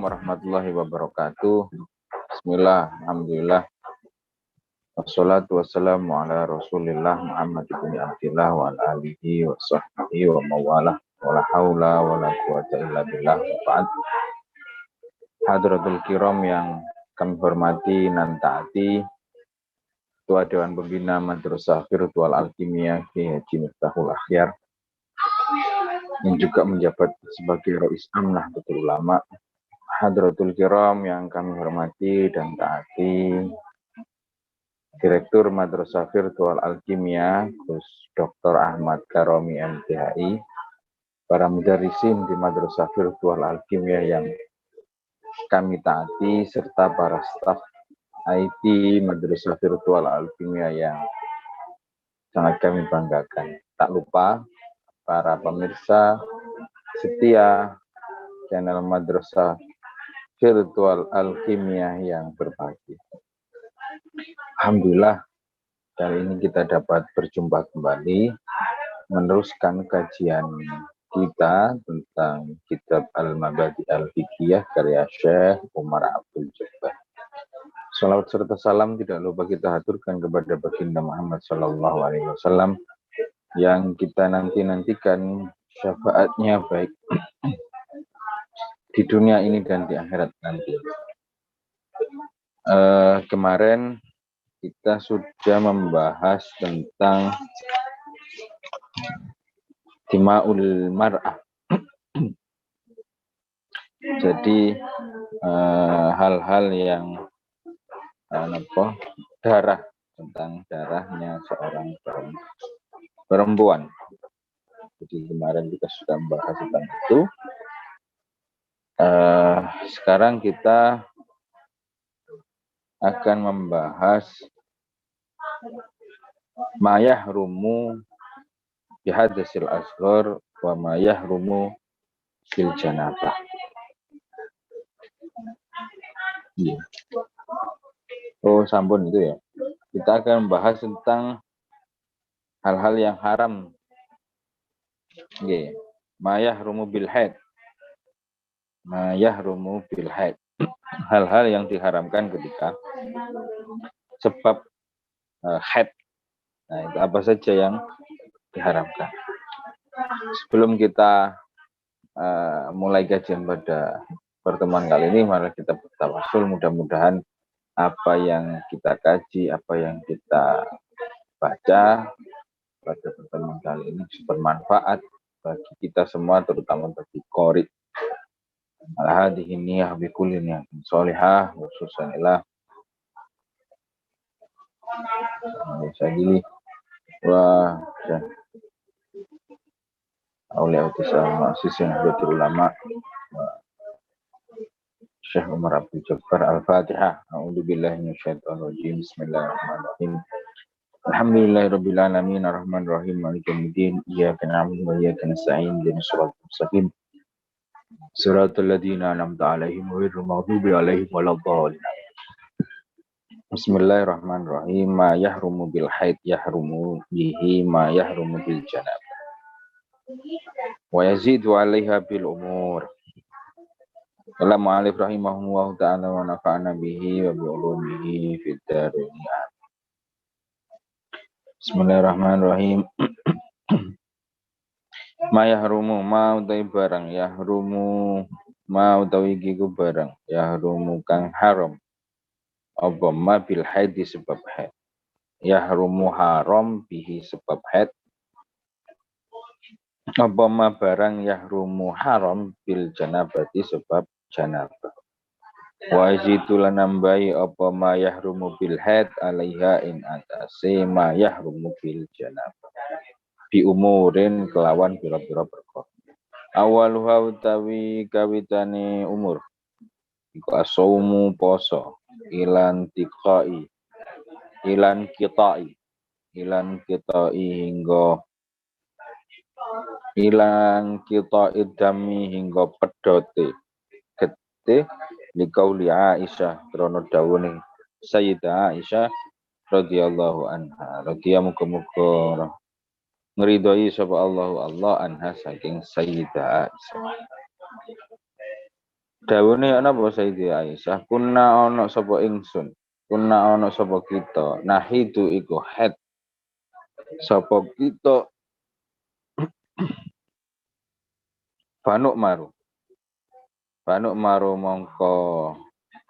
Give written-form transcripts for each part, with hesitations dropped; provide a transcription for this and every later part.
Warahmatullahi wabarakatuh. Bismillah, alhamdulillah. Wassalatu wassalamu ala rasulillah Muhammad ibn Abdillah wa ala alihi wa sahbihi wa mawalah. Wala hawla wa la quwata illa billah. Wa'ad. Hadratul kiram yang kami hormati dan taati, Ketua Dewan Pembina Madrasah Virtual Alkimia Ki Haji Miftahul Akhyar, yang juga menjabat sebagai Rais Amnah Betul Ulama. Hadratul kiram yang kami hormati dan taati, Direktur Madrasah Virtual Alkimia Gus Dr. Ahmad Karomi MTHI, para mudarrisin di Madrasah Virtual Alkimia yang kami taati, serta para staf IT Madrasah Virtual Alkimia yang sangat kami banggakan. Tak lupa para pemirsa setia channel Madrasah Virtual Alkimia yang berbahagia. Alhamdulillah, kali ini kita dapat berjumpa kembali meneruskan kajian kita tentang kitab Al-Mabadi Al-Fiqhiyah karya Syekh Umar Abdul Jabbar. Salawat serta salam tidak lupa kita haturkan kepada baginda Muhammad SAW yang kita nantikan syafaatnya baik di dunia ini dan di akhirat nanti. Kemarin kita sudah membahas tentang Dima'ul Mar'ah. Jadi hal-hal yang darah, tentang darahnya seorang perempuan. Jadi kemarin kita sudah membahas tentang itu. Sekarang kita akan membahas ma yahrumu bihadasil asghar wa ma yahrumu fil janabah. Oh, sampun itu ya. Kita akan membahas tentang hal-hal yang haram. Ma yahrumu bil haid. Ma yahrumu bil haid. Hal-hal yang diharamkan ketika sebab haid. Nah, itu apa saja yang diharamkan. Sebelum kita mulai kajian pada pertemuan kali ini, mari kita bertawasul, mudah-mudahan apa yang kita kaji, apa yang kita baca pada pertemuan kali ini bermanfaat bagi kita semua, terutama bagi qori. Al-hadhihi niyah bi kulli niyatin sholihah wa susanillah. Sajili wa aulia utisal ma'asisin Nahdlatul Ulama Syekh Umar Abdul Jabbar. Al-Fatihah. A'udzubillahi minasyaitonir rajim. Bismillahirrahmanirrahim. Alhamdulillahirabbil alamin arrahmanir rahim maliki yaumiddin iyyaka na'budu wa iyyaka nasta'in ihdinas siratal mustaqim siratal ladzina an'amta 'alaihim ghairil maghdubi 'alaihim waladdallin. Bismillahirrahmanirrahim. Ma yahrumu bil haid yahrumu bihi ma yahrumu bil janab wa yazidu 'alaiha bil umur. Qala mu'allif rahimahullahu ta'ala wa nafa'ana bihi wa bi ulumihi fid dharain. Bismillahirrahmanirrahim. Ma yahrumu ma utawi barang, yahrumu ma utawi iku barang, yahrumu kang haram apa ma bil haid sebab haid, yahrumu haram bihi sebab haid, apa ma barang yahrumu haram bil janabati sebab janabah. Wa izitulan nambahi apa ma yahrumu bil haid alaiha in atase ma yahrumu bil janabah bi umurin kelawan pira-pira perkara. Awaluha utawi kawitane umur iku asaumu poso ilan tiqai ilan kitai hingga ilan kitai dami hingga pedote gete liqauli Aisyah krono dawuhe Sayyidah Aisyah radhiyallahu anha. Radhiya muga-muga ngridhoi sapa Allah anha saking Sayyidah Aisyah. Dawune ana apa Sayyidah Aisyah? Kunna ana sapa ingsun. Kunna ana sapa kita. Nahidu iku haid. Sapa kita Banuk maru. Banuk maru mongko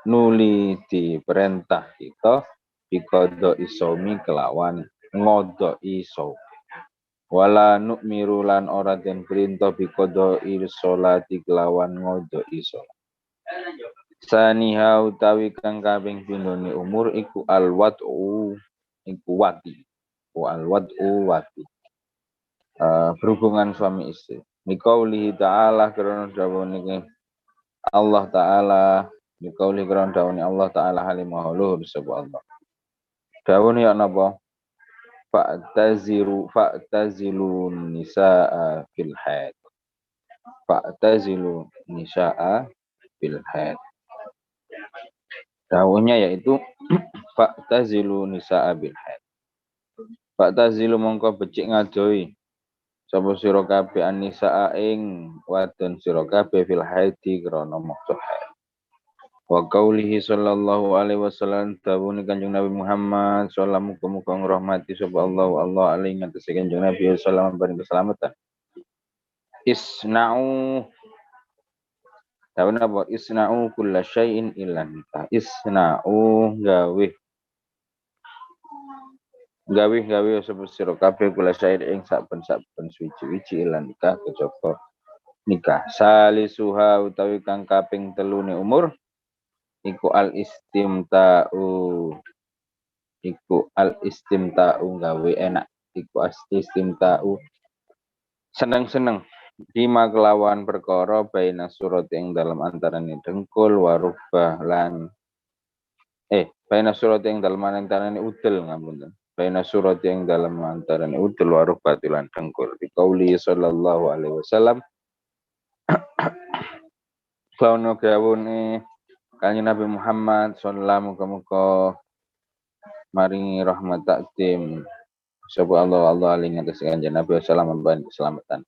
nuli diperintah kita bikodo isomi kelawan ngodo iso. Wala nukmiru lan ora den perintah bikodo irsolati kelawan ngodo iso. Saniha utawi kang kaping pindhone umur iku alwad'u iku wati. Alwad'u wati. Berhubungan suami istri. Niqaulihi ta'ala karena dawuh Allah Ta'ala Niqauli karena dawuh Allah Ta'ala halimahuluh disebut Allah. Dawuh ya napa? Fa'tazilun nisa'a fil haid. Fa'tazilu nisa'a fil haid. Dawuhnya yaitu fa'tazilu nisa'a bil haid. Fa'tazilu mongko becik ngadoi sapa sira kabeh anisa ing wadon sira kabeh fil haidi krana maksud haid. Wa qaulihi sallallahu alaihi wasallam dawuh Kanjeng Nabi Muhammad sallallahu muga ngrahmati sapa Allah alaihi ngatasi Kanjeng Nabi sallallahu alaihi keselamatan. Isna'u dawuh apa? Isna'u kulla syai'in illa nikah. Isna'u gawe sapa sira kabeh kula syair ing saben-saben suci-suci lan nikah kejaba nikah salisuha utawi kang kaping telune umur iku al istimta'u gawe enak iku istimta'u seneng-seneng bima kelawan perkara baina surat ing dalam antarane dengkul warubah lan baina surat ing dalam antarane udel ngapunten baina surat yang dalam antarane udul waruh batilan dengkul di qauli sallallahu alaihi wasallam Klauno gawune Kanjeng Nabi Muhammad sallallahu muga-muga maringi rahmat takdim sapa Allah alaihi ngatas Kanjeng Nabi sallallahu ban keselamatan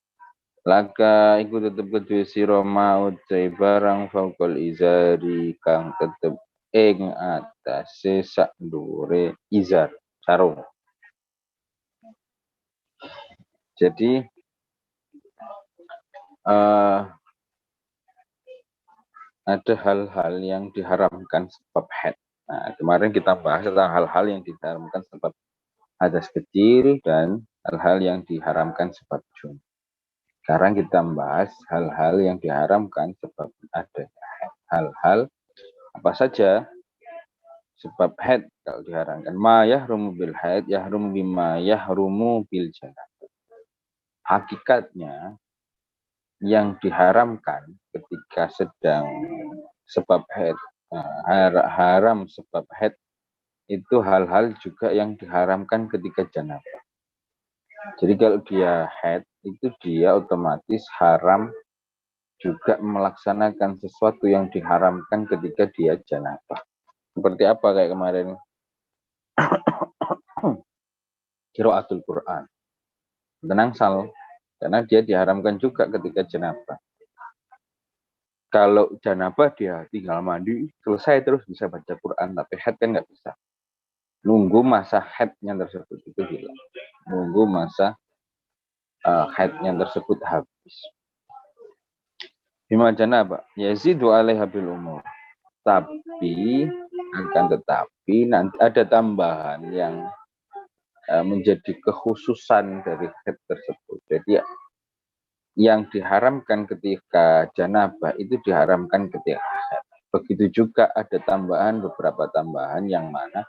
laka iku tetep kedue sira maut barang faukul izari kang tetep ing atase sak dhuwure izar sarung. Jadi ada hal-hal yang diharamkan sebab haid. Nah, kemarin kita bahas tentang hal-hal yang diharamkan sebab hadas kecil dan hal-hal yang diharamkan sebab junub. Sekarang kita membahas hal-hal yang diharamkan sebab ada hal-hal apa saja sebab haid kalau diharamkan. Ma yahrumu bil haid yahrumu bima yahrumu bil janabah. Hakikatnya yang diharamkan ketika sedang sebab haid, haram sebab haid itu hal-hal juga yang diharamkan ketika janabah. Jadi kalau dia haid itu dia otomatis haram juga melaksanakan sesuatu yang diharamkan ketika dia janabah. Seperti apa kayak kemarin qiraatul Quran. Tenang sal, karena dia diharamkan juga ketika janabah. Kalau janabah dia tinggal mandi, selesai terus bisa baca Quran, tapi haid kan nggak bisa. Nunggu masa haidnya tersebut itu hilang. Nunggu masa haidnya tersebut habis. Bima janabah, yazidu alaiha bil umur. Tapi akan tetapi nanti ada tambahan yang menjadi kekhususan dari haid tersebut. Jadi yang diharamkan ketika janabah itu diharamkan ketika haid. Begitu juga ada beberapa tambahan yang mana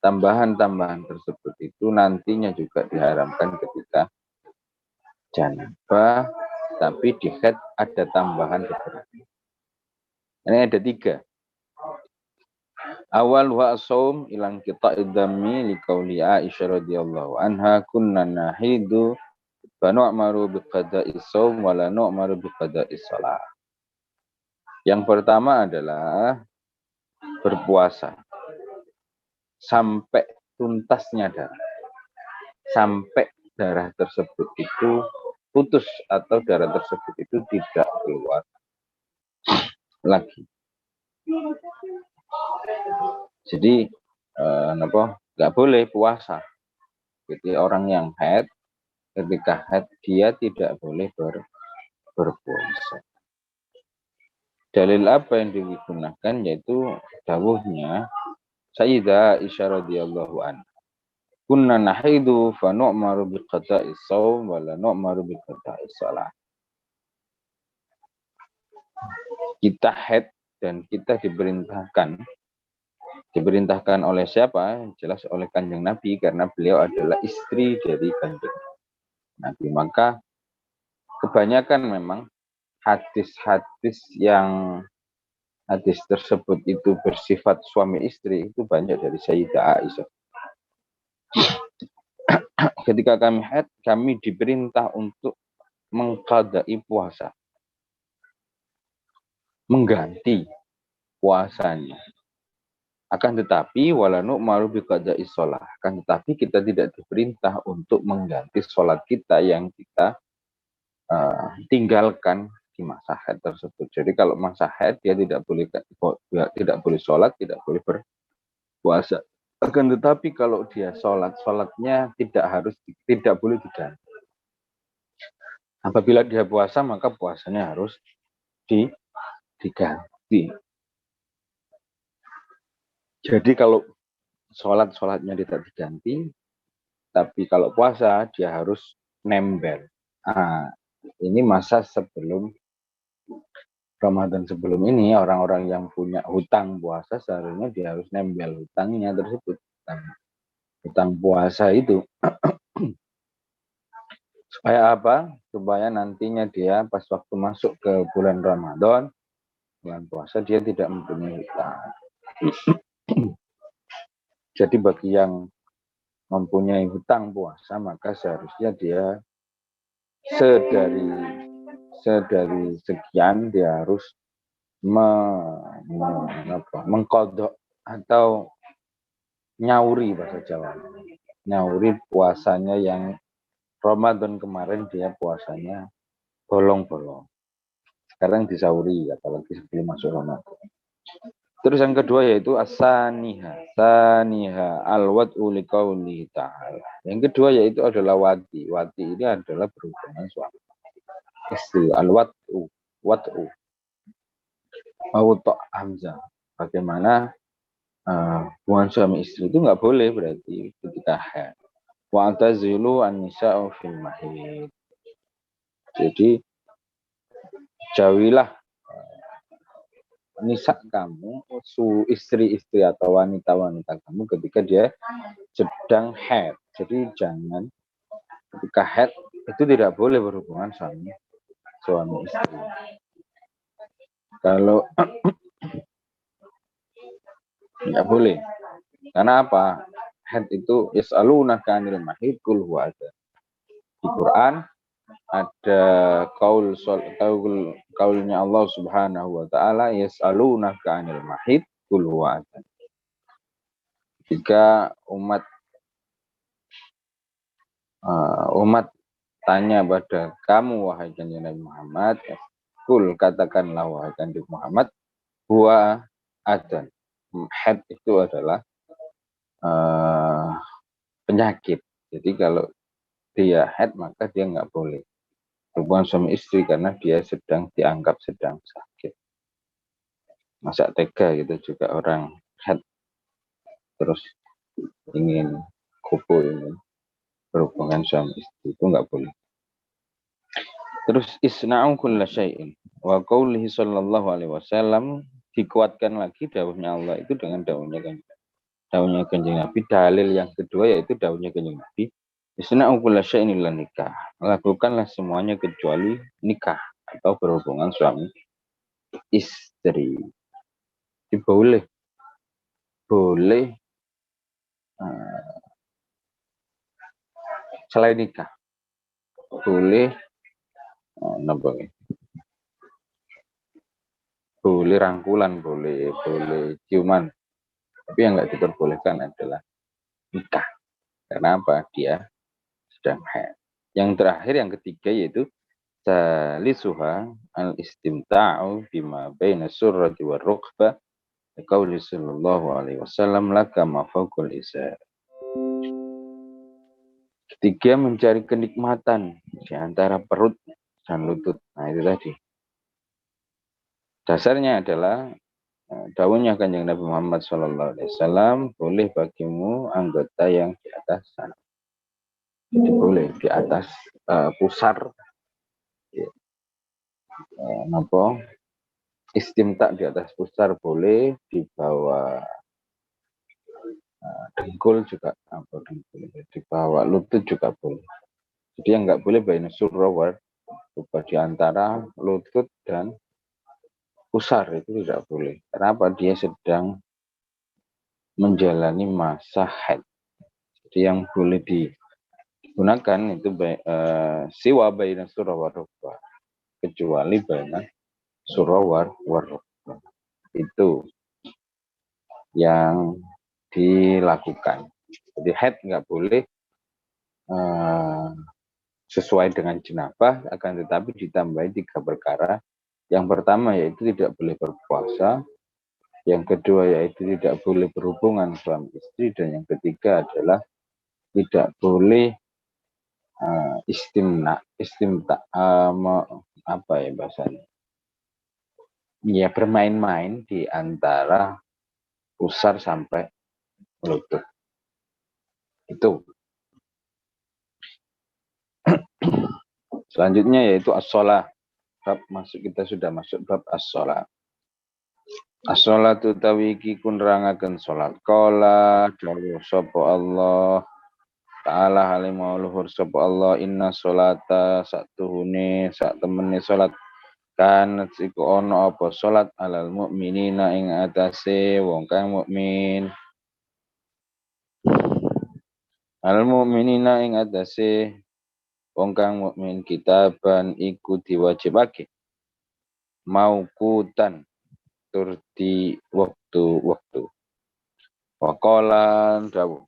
tambahan-tambahan tersebut itu nantinya juga diharamkan ketika janabah, tapi di haid ada tambahan beberapa. Ini ada 3. Awal wa saum ilang kita idami liqauli Aisyah radhiyallahu anha kunna nahidu wa nu'maru biqada'i shaum wa la nu'maru biqada'i shalah. Yang pertama adalah berpuasa sampai tuntasnya darah. Sampai darah tersebut itu putus atau darah tersebut itu tidak keluar lagi. Jadi nggak boleh puasa. Jadi orang yang haid, ketika haid dia tidak boleh berpuasa. Dalil apa yang digunakan yaitu dawuhnya Sayyidah Aisyah radhiyallahu anha. Kunna nahidu fa nu'maru bi qada'is shaum wa la nu'maru bi qada'is shalah. Kita haid dan kita diperintahkan oleh siapa? Jelas oleh Kanjeng Nabi karena beliau adalah istri dari Kanjeng Nabi. Maka kebanyakan memang hadis tersebut itu bersifat suami istri itu banyak dari Sayyidah Aisyah. Ketika kami haid, kami diperintah untuk mengqadai puasa, mengganti puasanya. Akan tetapi walanu maru biqada'i shalah. Akan tetapi kita tidak diperintah untuk mengganti sholat kita yang kita tinggalkan di masa haid tersebut. Jadi kalau masa haid dia tidak boleh sholat, tidak boleh berpuasa. Akan tetapi kalau dia sholatnya tidak boleh diganti. Apabila dia puasa maka puasanya harus diganti. Jadi kalau sholatnya tidak diganti, tapi kalau puasa dia harus nembel. Ini masa sebelum Ramadan sebelum ini orang-orang yang punya hutang puasa seharusnya dia harus nembel hutangnya tersebut. Hutang puasa itu supaya apa? Supaya nantinya dia pas waktu masuk ke bulan Ramadan, bulan puasa dia tidak mempunyai hutang. Jadi bagi yang mempunyai hutang puasa maka seharusnya dia sedari sekian dia harus mengkodok atau nyauri bahasa Jawa. Nyauri puasanya yang Ramadan kemarin dia puasanya bolong-bolong. Sekarang disauri apalagi sebelum masuk Ramadan. Terus yang kedua yaitu as-saniha al-wad'u liqauli ta'ala. Yang kedua yaitu adalah wati. Wati ini adalah berhubungan suami istri. Al-wad'u auto hamzah. Bagaimana hubungan suami istri itu nggak boleh berarti ketika haid. Wa tazilu an-nisa'u fil mahid. Jadi jauhilah nisa kamu, istri-istri atau wanita-wanita kamu ketika dia sedang haid. Jadi jangan ketika haid itu tidak boleh berhubungan suami istri. Kalau tidak boleh. Karena apa? Haid itu yas'alunaka 'anil mahid qul huwa adhan. Di Quran ada kaulnya Allah Subhanahu wa taala yas'alunaka 'anil mahid qul huwa adhan. Jika umat tanya pada kamu wahai kanjeng Nabi Muhammad, kul katakanlah wahai kanjeng Muhammad, huwa adhan. Haid itu adalah penyakit. Jadi kalau dia haid maka dia nggak boleh hubungan suami istri karena dia dianggap sedang sakit. Masa tega gitu juga orang haid terus ingin berhubungan suami istri itu nggak boleh. Terus isna'u kulla syai'in wa qaulihi sallallahu alaihi wasallam dikuatkan lagi dawuhnya Allah itu dengan dawuhnya kanjeng Nabi. Dalil yang kedua yaitu dawuhnya kanjeng Nabi, isna'u kulla syai'in illa nikah. Lakukanlah semuanya kecuali nikah atau berhubungan suami istri. Jadi boleh selain nikah boleh boleh rangkulan, boleh ciuman, tapi yang nggak diperbolehkan adalah nikah. Karena apa? Dia sedang haid. Yang terakhir yang ketiga yaitu salisuha al-istimta'u bima baina surrati wa rukbah qauli sallallahu alaihi wasallam laka ma fawqal izar. Ketiga, mencari kenikmatan di antara perut dan lutut. Nah, itu tadi. Dasarnya adalah dawuhnya Kanjeng Nabi Muhammad SAW, boleh bagimu anggota yang di atas sana. Jadi boleh di atas pusar, istimta di atas pusar boleh, di bawah dengkul juga, di bawah lutut juga boleh. Jadi yang nggak boleh baina surrawar, di antara lutut dan pusar itu tidak boleh. Kenapa? Dia sedang menjalani masa haid. Jadi yang boleh digunakan itu siwa baina surrawar rukbah, kecuali baina surrawar warukbah. Itu yang dilakukan. Jadi haid nggak boleh sesuai dengan jenabah, akan tetapi ditambahi 3 perkara. Yang pertama yaitu tidak boleh berpuasa, yang kedua yaitu tidak boleh berhubungan suami istri, dan yang ketiga adalah tidak boleh istimta apa ya bahasanya? Ya bermain-main di antara pusar sampai lutut. Itu. Selanjutnya yaitu as-shalah. Bab masuk, kita sudah masuk bab as-shalah. As-sholatu tawiki kun rangaken sholat. Qala dawuh sapa Allah Ta'ala halimah luhur sapa Allah, inna sholata satuhune sak temene sholat kan iku ono apa sholat alal mukminina ing atase wong kang mukmin. Al mukminina ing atase wong kang mukmin kitaban iku diwajibake mauqutan tur di waktu-waktu. Waqalan dawuh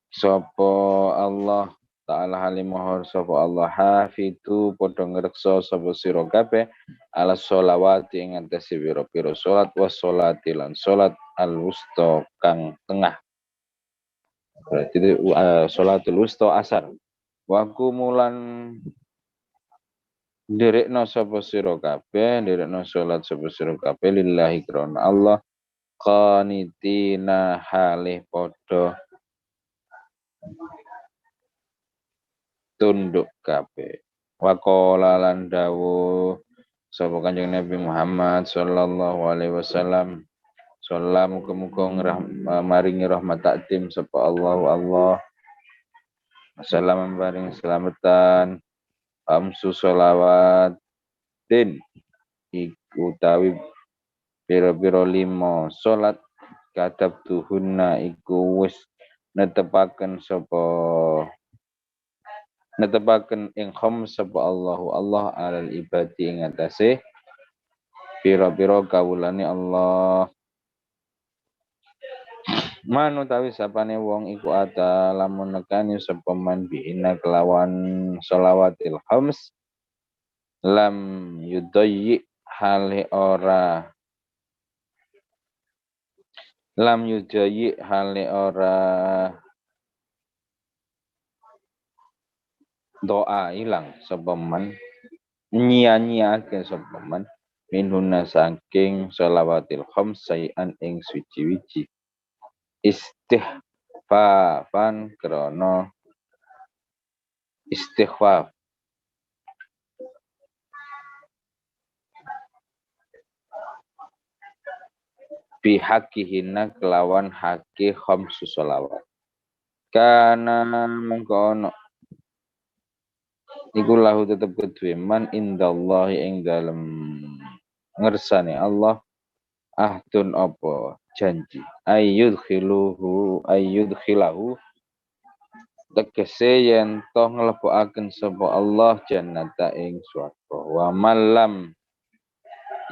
sapa Allah Ta'ala halimahur sapa Allah hafidu padha ngreksa sapa sira kabeh ala sholawati ing atase pira-pira salat was sholati lan salat al wusta kang tengah. Berarti sholatul wusta asar. Wa kumulan nderekno sapa sira kabeh, nderekno salat sapa sira kabeh lillahi krana Allah qanitina halih padha tunduk kabeh. Wa qala lan dawuh sapa Kanjeng Nabi Muhammad sallallahu alaihi wasallam, sallam muga-muga maringi rahmat takdim sapa Allah. Assalamu maring selamatan amsu sholawat iku tawi pira-pira 5 salat kadab tuhunna iku wis netepaken ing khom sapa Allah alal ibadi ing atase pira-pira kawulane Allah. Man utawi sapane wong iku ata lamun nekani sapa man bihina kelawan sholawatil khams lam yudayyi hale ora doa ilang sapa man nyia-nyiake sapa man minhuna saking sholawatil khams sayan ing suci-wici istighfafan krana istighfar bihaqihina kelawan haki khamsu sholawat kana mengko iku lahu tetep kedue man indallahi ing dalem ngersane Allah ahdun apa janji ayyudkhilahu tegese yen toh nglebokaken sapa Allah jannata ing swarga wa malam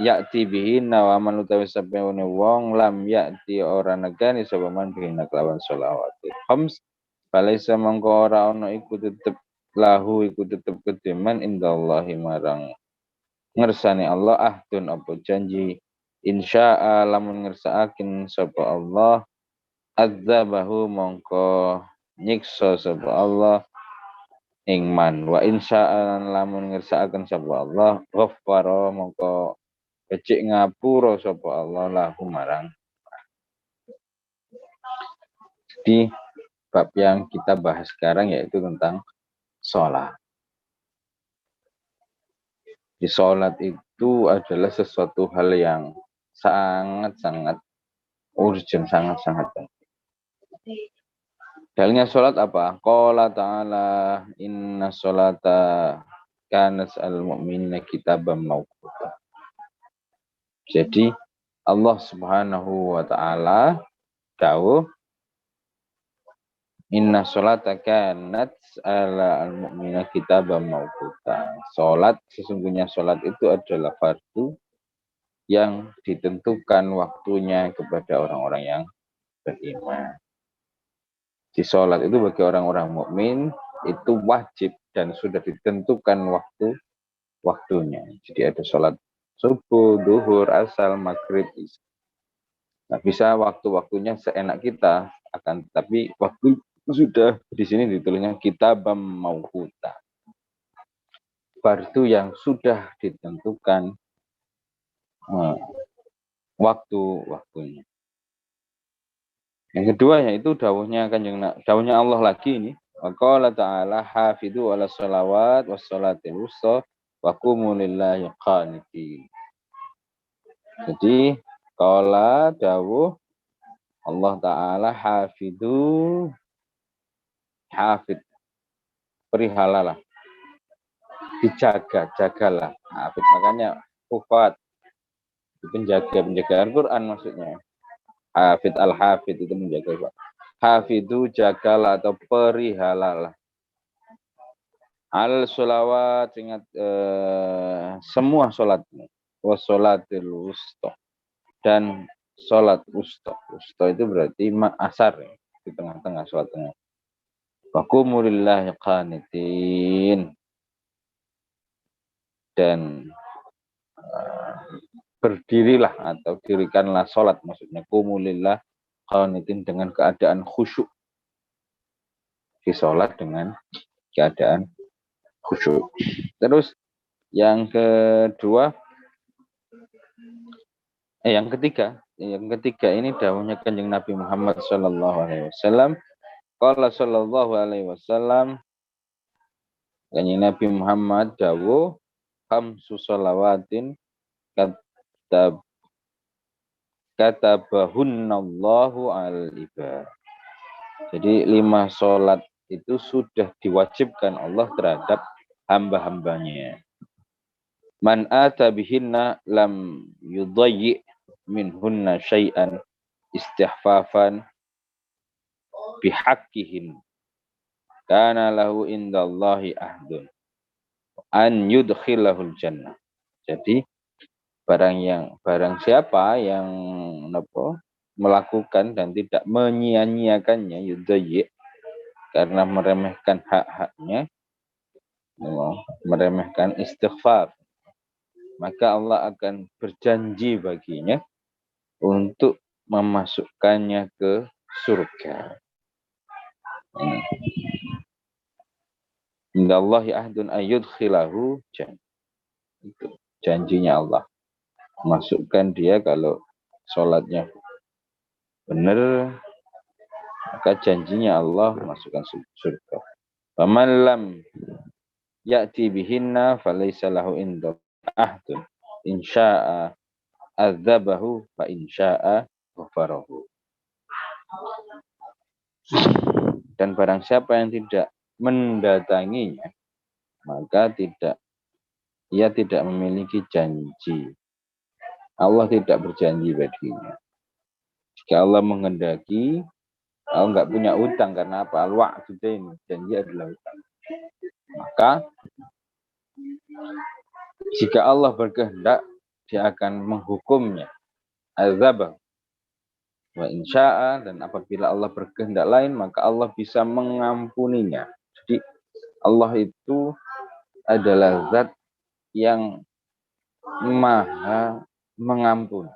yakti bihina wa man utawi sapene wong lam yakti ora negani sapa man bihina kelawan sholawat khams Falaisa mangko ora ana iku tetep lahu iku tetep kedeman indallahi marang ngersane Allah ahdun apa janji insya'a lamun ngersaaken sapa Allah adzabahu mongko nyiksa sapa Allah ing man wa insya'a lamun ngersaaken sapa Allah ghaffara mongko becik ngapura sapa Allah lahu marang. Jadi bab yang kita bahas sekarang yaitu tentang sholat. Di sholat itu adalah sesuatu hal yang sangat-sangat urgent, sangat-sangat penting. Dalilnya sholat apa? Qala ta'ala inna sholata kanat al-mu'minina kitaban mawquta. Jadi Allah Subhanahu wa taala dawuh inna sholata kanat ala al-mu'minina kitaban mawquta. Sholat, sesungguhnya sholat itu adalah fardu yang ditentukan waktunya kepada orang-orang yang beriman. Di sholat itu bagi orang-orang mukmin itu wajib dan sudah ditentukan waktunya. Jadi ada sholat subuh, duhur, asar, maghrib, isya. Nah, bisa waktu-waktunya seenak kita, akan tapi waktu sudah di sini ditulisnya kitabam mawquta. Fardu yang sudah ditentukan waktu-waktunya. Yang kedua yaitu dawuhnya Allah lagi ini. Qala ta'ala hafidhu 'ala sholawat was sholatil wusta wa qumu lillahi qanitin. Jadi qala dawuh Allah taala hafidhu hafid perihalalah jagalah hafid makanya hufat penjaga Al-Quran maksudnya. Hafid al-hafid itu menjaga. Hafidhu jagalah atau perihalalah. Al-sholawat ingat semua sholatmu. Wassolatil wusta. Dan sholat wusta. Wusta itu berarti asar ya. Di tengah-tengah sholat tengah. Waqumu lillahi qanitin. Dan berdirilah atau dirikanlah sholat. Maksudnya kumulillah qanitin dengan keadaan khusyuk. Di sholat dengan keadaan khusyuk. Terus yang ketiga ini dawuhnya Kanjeng Nabi Muhammad sallallahu alaihi wasallam. Qala sallallahu alaihi wasallam Kanjeng Nabi Muhammad dawuh khamsu shalawatin katabahunallahu al-ibad. Jadi 5 sholat itu sudah diwajibkan Allah terhadap hamba-hambanya. Man ata bihinna lam yudayyi minhunna syai'an istihfafan bihaqqihin kana lahu indallahi ahdun an yudkhilahul jannah. Jadi barang siapa yang melakukan dan tidak menyia-nyiakannya yudayyi karena meremehkan hak-haknya, meremehkan istighfar, maka Allah akan berjanji baginya untuk memasukkannya ke surga. Indallahi ahdun ayyudkhilahu jannah. Itu janjinya Allah. Masukkan dia kalau sholatnya benar, maka janjinya Allah masukkan surga. Faman lam ya'ti bihinna falaysa lahu inda ahdun insya'a adzabahu fa insya'a ghafarahu. Dan barang siapa yang tidak mendatanginya, maka ia tidak memiliki janji. Allah tidak berjanji baginya. Jika Allah menghendaki, Allah nggak punya utang karena apa? Al-wa'du dain, janji adalah utang. Maka jika Allah berkehendak, dia akan menghukumnya azab Wa insya'a, dan apabila Allah berkehendak lain maka Allah bisa mengampuninya. Jadi Allah itu adalah zat yang maha mengampuni.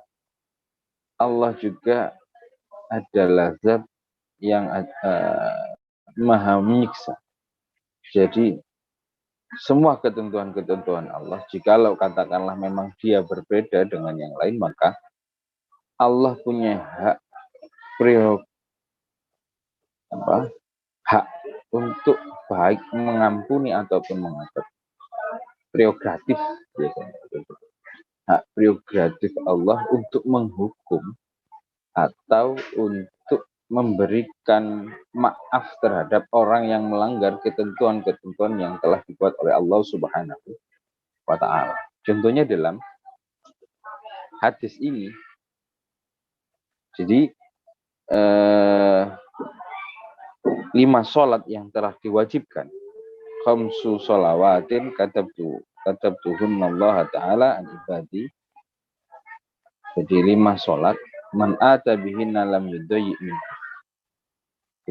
Allah juga adalah zat yang maha menyiksa. Jadi semua ketentuan-ketentuan Allah, jikalau katakanlah memang dia berbeda dengan yang lain, maka Allah punya hak untuk baik mengampuni ataupun mengadab. Prerogatif biasanya. Hak prerogatif Allah untuk menghukum atau untuk memberikan maaf terhadap orang yang melanggar ketentuan-ketentuan yang telah dibuat oleh Allah Subhanahu wa Ta'ala. Contohnya dalam hadis ini, jadi 5 sholat yang telah diwajibkan, khamsu sholawatin katabtuhun Allah Ta'ala an ibadi. Jadi 5 sholat, man ata bihinna lam yudayyi min.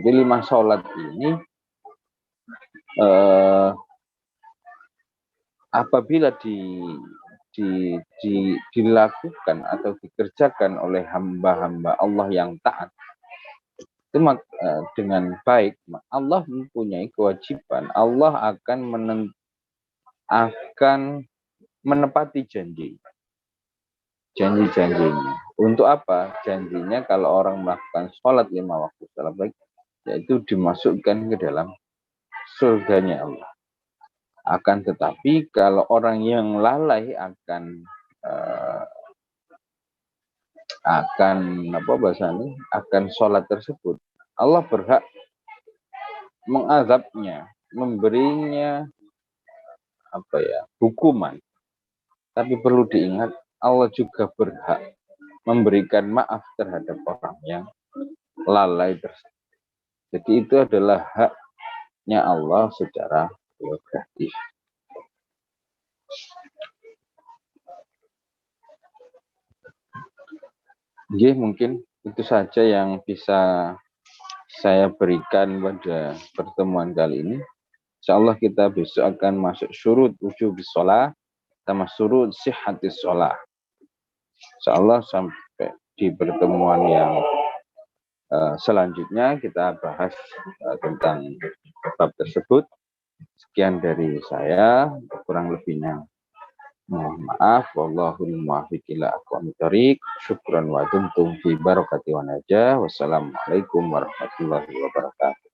Jadi 5 sholat ini apabila dilakukan atau dikerjakan oleh hamba-hamba Allah yang taat itu dengan baik, Allah mempunyai kewajiban, Allah akan menepati janji-janjinya. Untuk apa? Janjinya kalau orang melakukan sholat 5 waktu sholat baik, yaitu dimasukkan ke dalam surganya Allah. Akan tetapi kalau orang yang lalai akan sholat tersebut, Allah berhak mengazabnya, memberinya hukuman. Tapi perlu diingat, Allah juga berhak memberikan maaf terhadap orang yang lalai tersebut. Jadi itu adalah haknya Allah secara prerogatif. Jadi mungkin itu saja yang bisa saya berikan pada pertemuan kali ini. Insyaallah kita besok akan masuk syurut wujubis shalah sama syurut sihhatis shalah. Insyaallah sampai di pertemuan yang selanjutnya kita bahas tentang bab tersebut. Sekian dari saya, kurang lebihnya mohon maaf. Wallahul muwaffiq ila aqwamit thoriq. Syukran wa dumtum fi barakati wa najah. Wassalamualaikum warahmatullahi wabarakatuh.